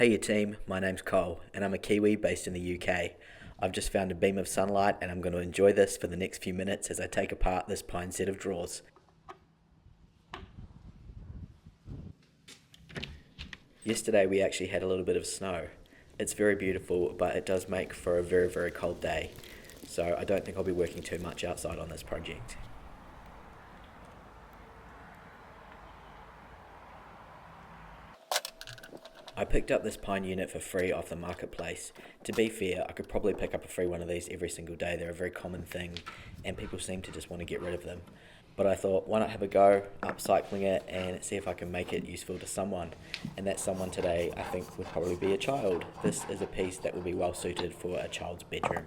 Hey you team, my name's Cole and I'm a Kiwi based in the UK. I've just found a beam of sunlight and I'm going to enjoy this for the next few minutes as I take apart this pine set of drawers. Yesterday we actually had a little bit of snow. It's very beautiful, but it does make for a very cold day, so I don't think I'll be working too much outside on this project. I picked up this pine unit for free off the marketplace. To be fair, I could probably pick up a free one of these every single day. They're a very common thing and people seem to just want to get rid of them. But I thought, why not have a go, upcycling it and see if I can make it useful to someone. And that someone today I think would probably be a child. This is a piece that will be well suited for a child's bedroom.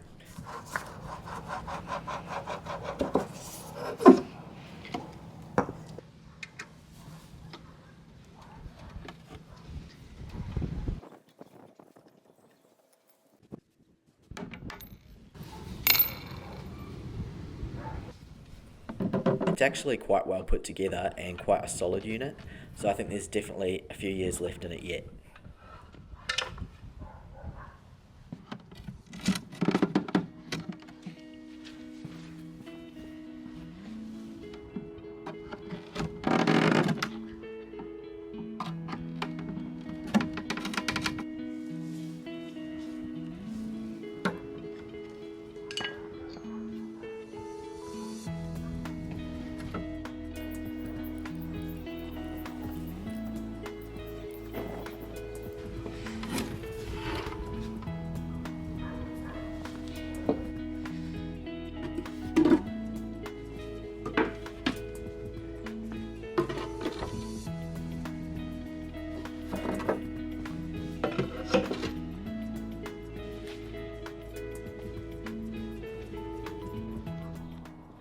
It's actually quite well put together and quite a solid unit, so I think there's definitely a few years left in it yet.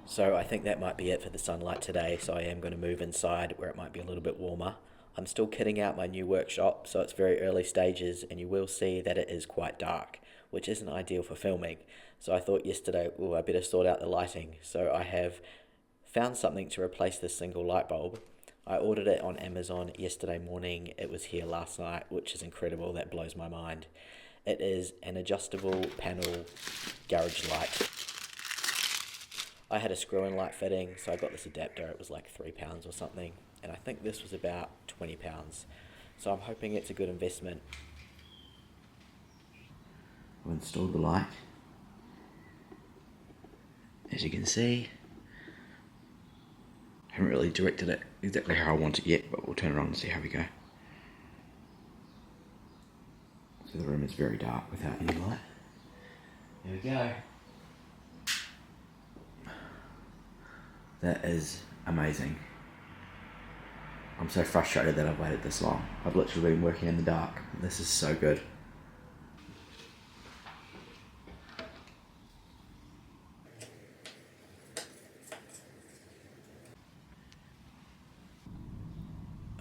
So I think that might be it for the sunlight today, so I am going to move inside where it might be a little bit warmer. I'm still kitting out my new workshop, so it's very early stages and you will see that it is quite dark, which isn't ideal for filming. So I thought yesterday, I better sort out the lighting. So I have found something to replace this single light bulb. I ordered it on Amazon yesterday morning. It was here last night, which is incredible. That blows my mind. It is an adjustable panel garage light. I had a screw-in light fitting, so I got this adapter. It was like £3 or something, and I think this was about £20. So I'm hoping it's a good investment. I've installed the light. As you can see, I haven't really directed it exactly how I want it yet, but we'll turn it on and see how we go. So the room is very dark without any light. There we go. That is amazing. I'm so frustrated that I've waited this long. I've literally been working in the dark. This is so good.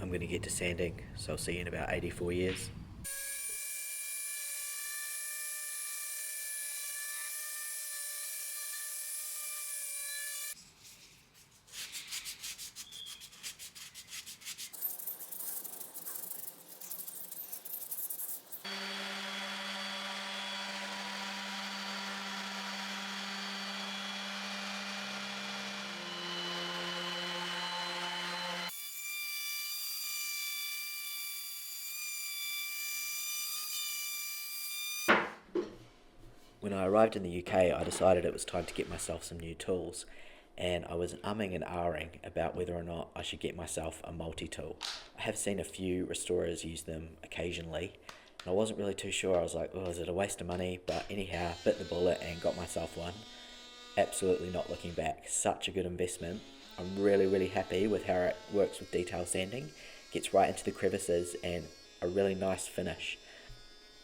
I'm going to get to sanding, so I'll see you in about 84 years. When I arrived in the UK, I decided it was time to get myself some new tools, and I was umming and ahhing about whether or not I should get myself a multi-tool. I have seen a few restorers use them occasionally, and I wasn't really too sure. I was like, is it a waste of money? But anyhow, bit the bullet and got myself one. Absolutely not looking back. Such a good investment. I'm really happy with how it works with detail sanding. Gets right into the crevices and a really nice finish.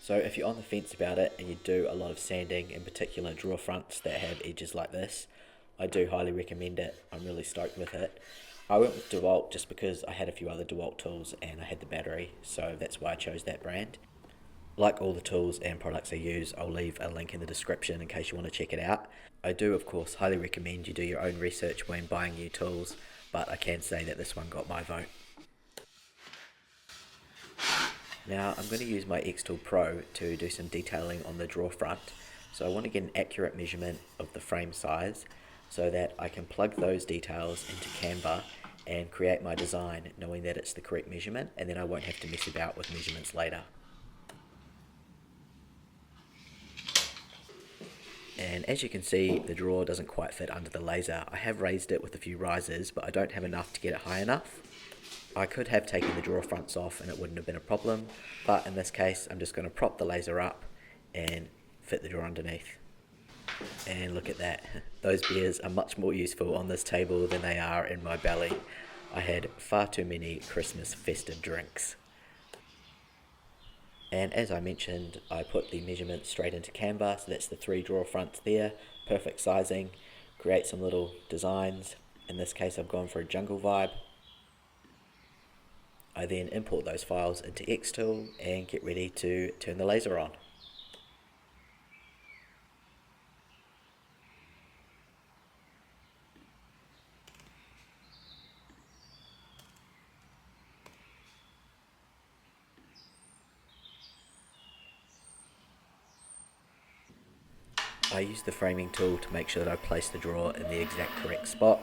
So if you're on the fence about it and you do a lot of sanding, in particular drawer fronts that have edges like this, I do highly recommend it. I'm really stoked with it. I went with DeWalt just because I had a few other DeWalt tools and I had the battery, so that's why I chose that brand. Like all the tools and products I use, I'll leave a link in the description in case you want to check it out. I do of course highly recommend you do your own research when buying new tools, but I can say that this one got my vote. Now I'm going to use my xTool Pro to do some detailing on the drawer front. So I want to get an accurate measurement of the frame size so that I can plug those details into Canva and create my design knowing that it's the correct measurement, and then I won't have to mess about with measurements later. And as you can see, the drawer doesn't quite fit under the laser. I have raised it with a few risers, but I don't have enough to get it high enough. I could have taken the drawer fronts off and it wouldn't have been a problem, but in this case I'm just going to prop the laser up and fit the drawer underneath. And look at that, those beers are much more useful on this table than they are in my belly. I had far too many Christmas festive drinks. And as I mentioned, I put the measurements straight into Canva, so that's the 3 drawer fronts there, perfect sizing, create some little designs. In this case I've gone for a jungle vibe. I then import those files into xTool and get ready to turn the laser on. I use the framing tool to make sure that I place the drawer in the exact correct spot,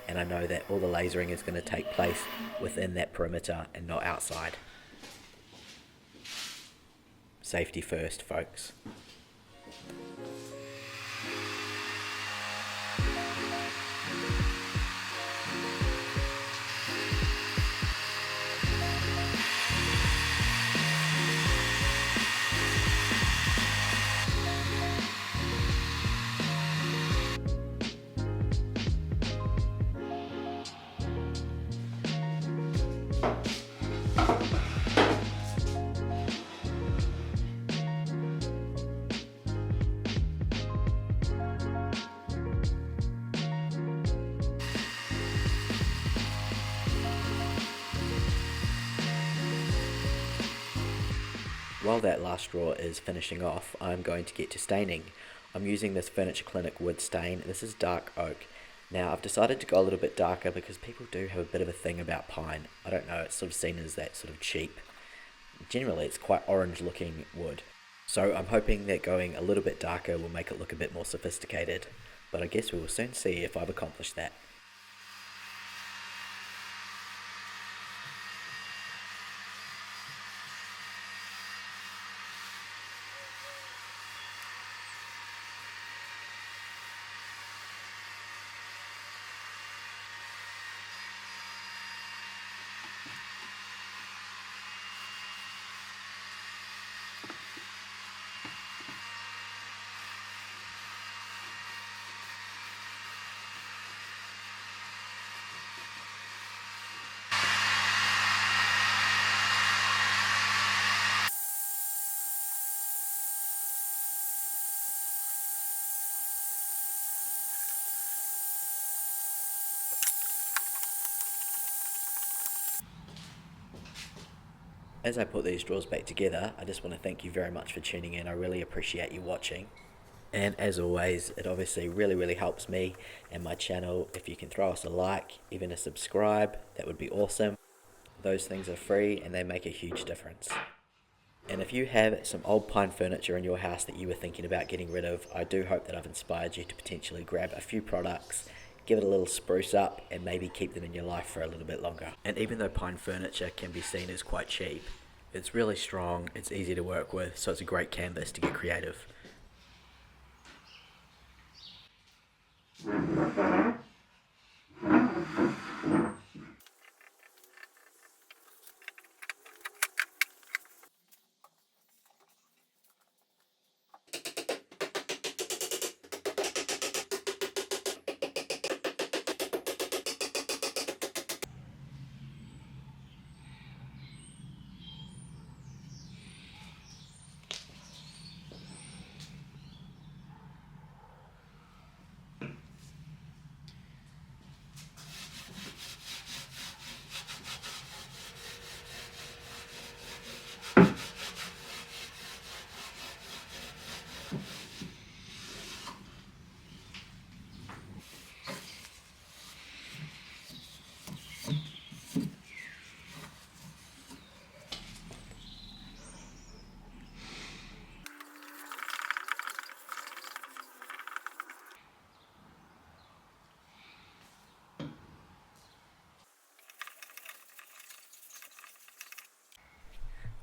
and I know that all the lasering is going to take place within that perimeter and not outside. Safety first, folks. While that last drawer is finishing off, I'm going to get to staining. I'm using this Furniture Clinic wood stain. This is dark oak. Now I've decided to go a little bit darker because people do have a bit of a thing about pine. I don't know, it's sort of seen as that sort of cheap. Generally it's quite orange looking wood. So I'm hoping that going a little bit darker will make it look a bit more sophisticated. But I guess we will soon see if I've accomplished that. As I put these drawers back together, I just want to thank you very much for tuning in. I really appreciate you watching. And as always, it obviously really helps me and my channel. If you can throw us a like, even a subscribe, that would be awesome. Those things are free and they make a huge difference. And if you have some old pine furniture in your house that you were thinking about getting rid of, I do hope that I've inspired you to potentially grab a few products, give it a little spruce up, and maybe keep them in your life for a little bit longer. And even though pine furniture can be seen as quite cheap, it's really strong, it's easy to work with, so it's a great canvas to get creative.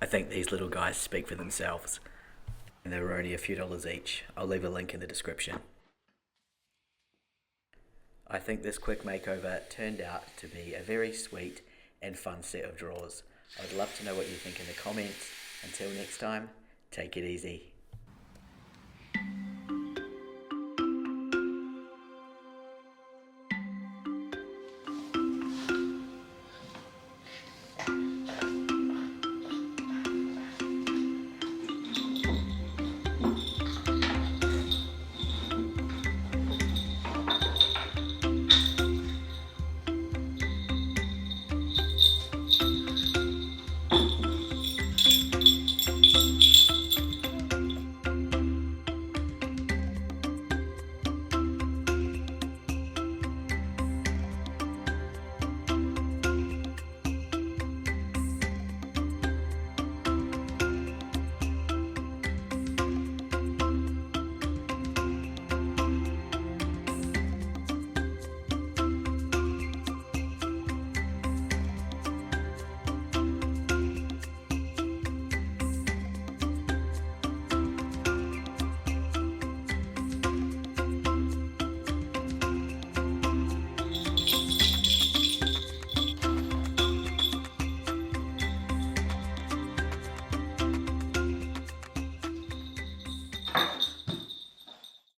I think these little guys speak for themselves, and they were only a few dollars each. I'll leave a link in the description. I think this quick makeover turned out to be a very sweet and fun set of drawers. I'd love to know what you think in the comments. Until next time, take it easy.